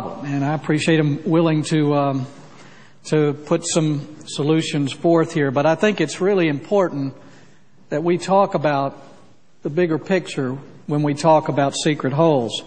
problem, and I appreciate him willing to put some solutions forth here. But I think it's really important that we talk about the bigger picture when we talk about secret holes.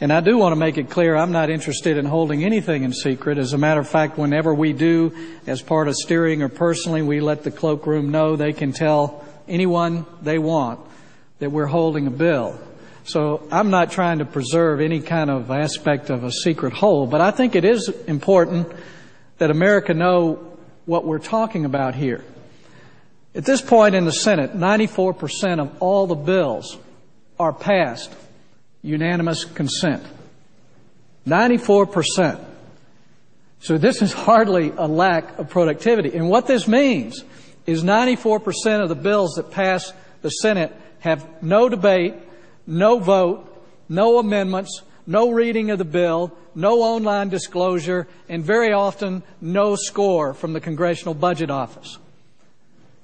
And I do want to make it clear I'm not interested in holding anything in secret. As a matter of fact, whenever we do, as part of steering or personally, we let the cloakroom know they can tell anyone they want that we're holding a bill. So I'm not trying to preserve any kind of aspect of a secret hole, but I think it is important that America know what we're talking about here. At this point in the Senate, 94% of all the bills are passed unanimous consent. 94%. So this is hardly a lack of productivity. And what this means is 94% of the bills that pass the Senate have no debate, no vote, no amendments, no reading of the bill, no online disclosure, and very often no score from the Congressional Budget Office.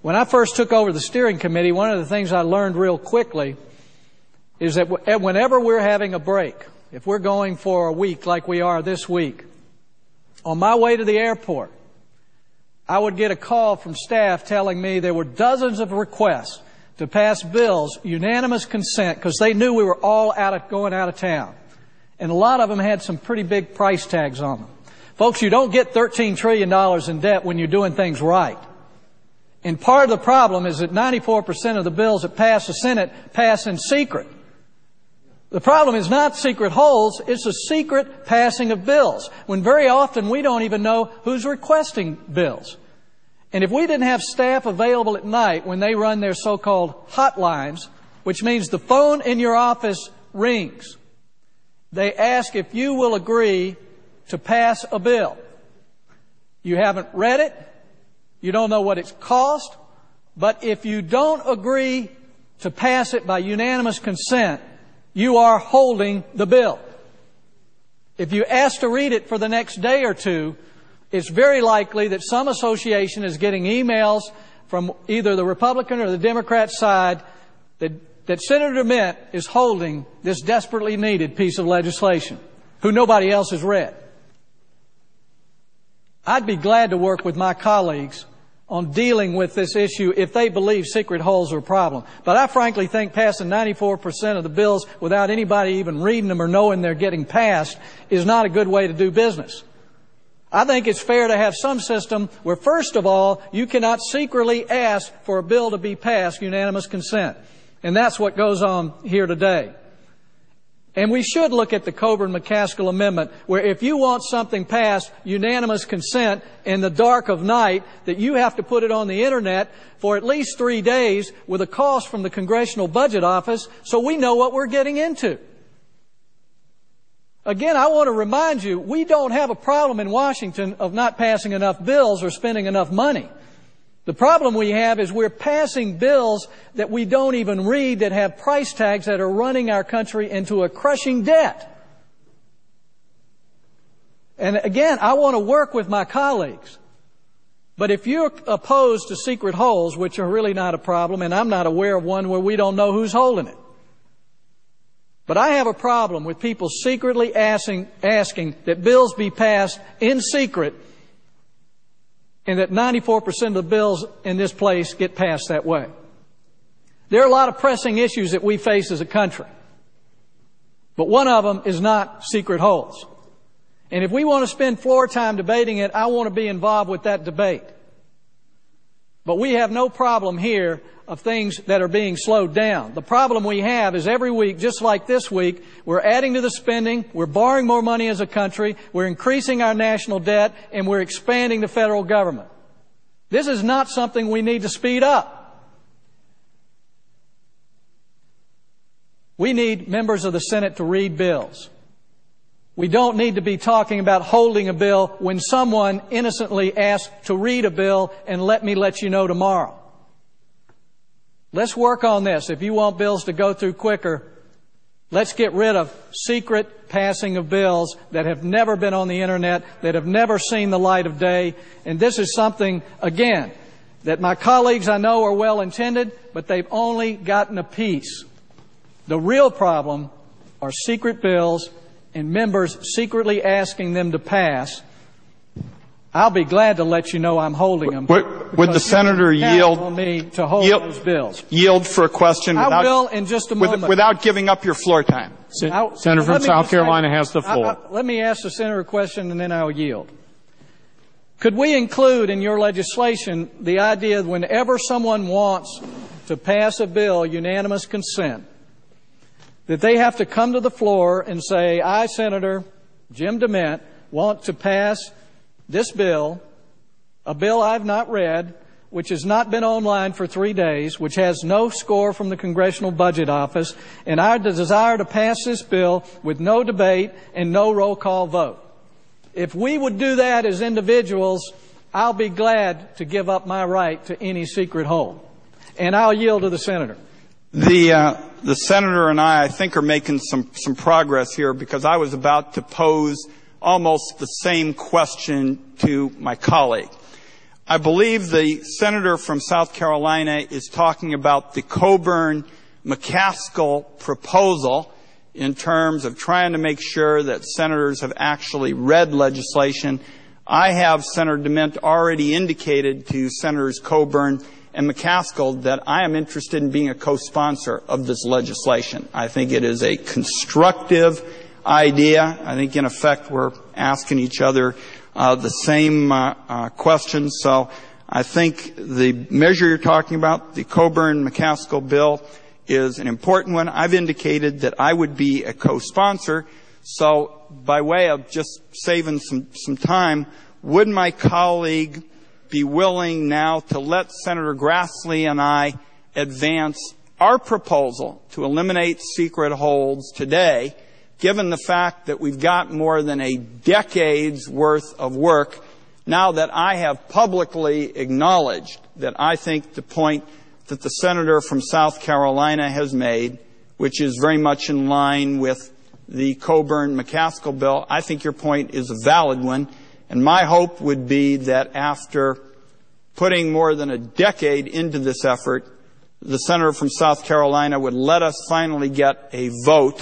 When I first took over the steering committee, one of the things I learned real quickly is that whenever we're having a break, if we're going for a week like we are this week, on my way to the airport, I would get a call from staff telling me there were dozens of requests to pass bills, unanimous consent, because they knew we were all going out of town. And a lot of them had some pretty big price tags on them. Folks, you don't get $13 trillion in debt when you're doing things right. And part of the problem is that 94% of the bills that pass the Senate pass in secret. The problem is not secret holes, it's a secret passing of bills, when very often we don't even know who's requesting bills. And if we didn't have staff available at night when they run their so-called hotlines, which means the phone in your office rings, they ask if you will agree to pass a bill. You haven't read it, you don't know what it's cost, but if you don't agree to pass it by unanimous consent, you are holding the bill. If you ask to read it for the next day or two, it's very likely that some association is getting emails from either the Republican or the Democrat side that Senator DeMint is holding this desperately needed piece of legislation, who nobody else has read. I'd be glad to work with my colleagues on dealing with this issue if they believe secret holes are a problem. But I frankly think passing 94% of the bills without anybody even reading them or knowing they're getting passed is not a good way to do business. I think it's fair to have some system where, first of all, you cannot secretly ask for a bill to be passed unanimous consent. And that's what goes on here today. And we should look at the Coburn-McCaskill Amendment, where if you want something passed unanimous consent in the dark of night, that you have to put it on the Internet for at least 3 days with a cost from the Congressional Budget Office so we know what we're getting into. Again, I want to remind you, we don't have a problem in Washington of not passing enough bills or spending enough money. The problem we have is we're passing bills that we don't even read, that have price tags that are running our country into a crushing debt. And again, I want to work with my colleagues. But if you're opposed to secret holes, which are really not a problem, and I'm not aware of one where we don't know who's holding it. But I have a problem with people secretly asking that bills be passed in secret, and that 94% of the bills in this place get passed that way. There are a lot of pressing issues that we face as a country. But one of them is not secret holes. And if we want to spend floor time debating it, I want to be involved with that debate. But we have no problem here of things that are being slowed down. The problem we have is every week, just like this week, we're adding to the spending, we're borrowing more money as a country, we're increasing our national debt, and we're expanding the federal government. This is not something we need to speed up. We need members of the Senate to read bills. We don't need to be talking about holding a bill when someone innocently asks to read a bill and let you know tomorrow. Let's work on this. If you want bills to go through quicker, let's get rid of secret passing of bills that have never been on the Internet, that have never seen the light of day. And this is something, again, that my colleagues I know are well intended, but they've only gotten a piece. The real problem are secret bills and members secretly asking them to pass, I'll be glad to let you know I'm holding them. Would the senator yield on me to hold those bills? Yield for a question I will in just a moment. Without giving up your floor time. Senator from South Carolina has the floor. Let me ask the senator a question and then I'll yield. Could we include in your legislation the idea that whenever someone wants to pass a bill, unanimous consent, that they have to come to the floor and say, I, Senator Jim DeMint, want to pass this bill, a bill I've not read, which has not been online for 3 days, which has no score from the Congressional Budget Office, and I desire to pass this bill with no debate and no roll call vote. If we would do that as individuals, I'll be glad to give up my right to any secret hold. And I'll yield to the senator. The senator and I think, are making some progress here, because I was about to pose almost the same question to my colleague. I believe the senator from South Carolina is talking about the Coburn-McCaskill proposal in terms of trying to make sure that senators have actually read legislation. I have, Senator DeMint, already indicated to Senators Coburn and McCaskill that I am interested in being a co-sponsor of this legislation. I think it is a constructive idea. I think, in effect, we're asking each other the same questions. So I think the measure you're talking about, the Coburn-McCaskill bill, is an important one. I've indicated that I would be a co-sponsor. So by way of just saving some time, would my colleague be willing now to let Senator Grassley and I advance our proposal to eliminate secret holds today, given the fact that we've got more than a decade's worth of work, now that I have publicly acknowledged that I think the point that the senator from South Carolina has made, which is very much in line with the Coburn-McCaskill bill, I think your point is a valid one. And my hope would be that after putting more than a decade into this effort, the senator from South Carolina would let us finally get a vote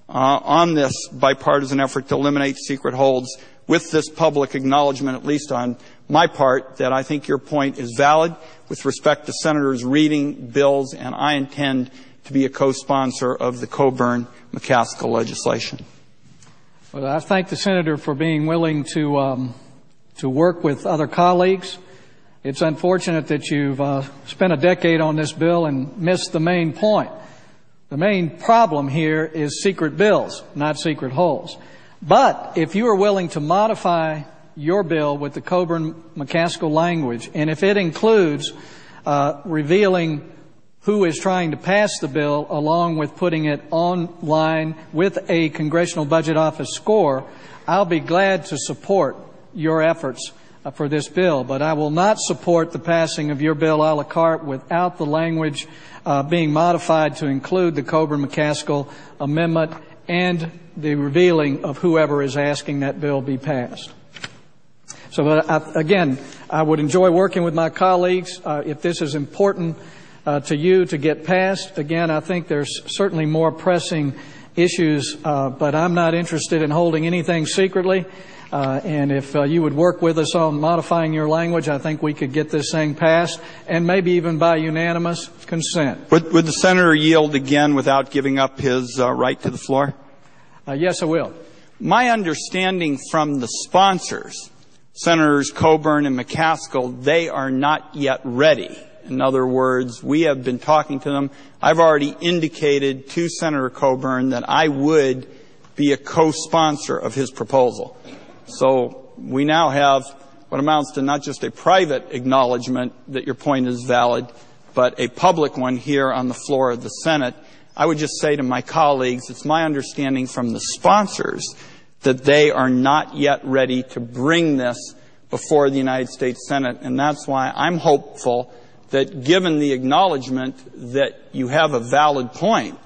on this bipartisan effort to eliminate secret holds, with this public acknowledgement, at least on my part, that I think your point is valid with respect to senators reading bills, and I intend to be a co-sponsor of the Coburn-McCaskill legislation. Well, I thank the senator for being willing to work with other colleagues. It's unfortunate that you've spent a decade on this bill and missed the main point. The main problem here is secret bills, not secret holds. But if you are willing to modify your bill with the Coburn-McCaskill language, and if it includes revealing who is trying to pass the bill, along with putting it online with a Congressional Budget Office score, I'll be glad to support your efforts for this bill. But I will not support the passing of your bill a la carte without the language being modified to include the Coburn-McCaskill amendment and the revealing of whoever is asking that bill be passed. So again, I would enjoy working with my colleagues if this is important to you to get passed. Again, I think there's certainly more pressing issues, but I'm not interested in holding anything secretly. And if you would work with us on modifying your language, I think we could get this thing passed, and maybe even by unanimous consent. Would the senator yield again without giving up his right to the floor? Yes, I will. My understanding from the sponsors, Senators Coburn and McCaskill, they are not yet ready. In other words, we have been talking to them. I've already indicated to Senator Coburn that I would be a co-sponsor of his proposal. So we now have what amounts to not just a private acknowledgement that your point is valid, but a public one here on the floor of the Senate. I would just say to my colleagues, it's my understanding from the sponsors that they are not yet ready to bring this before the United States Senate. And that's why I'm hopeful that, given the acknowledgement that you have a valid point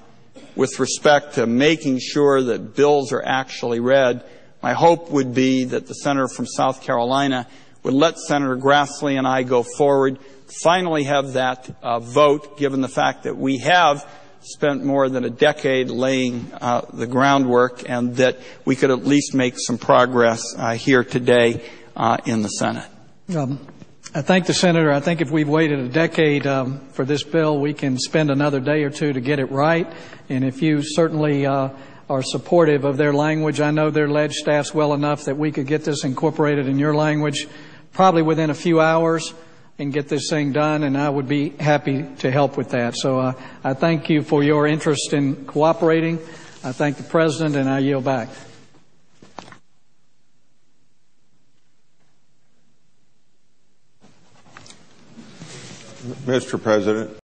with respect to making sure that bills are actually read, my hope would be that the senator from South Carolina would let Senator Grassley and I go forward, finally have that vote, given the fact that we have spent more than a decade laying the groundwork, and that we could at least make some progress here today in the Senate. I thank the Senator. I think if we've waited a decade for this bill, we can spend another day or two to get it right. And if you certainly are supportive of their language, I know their ledge staffs well enough that we could get this incorporated in your language probably within a few hours and get this thing done, and I would be happy to help with that. So I thank you for your interest in cooperating. I thank the President, and I yield back. Mr. President.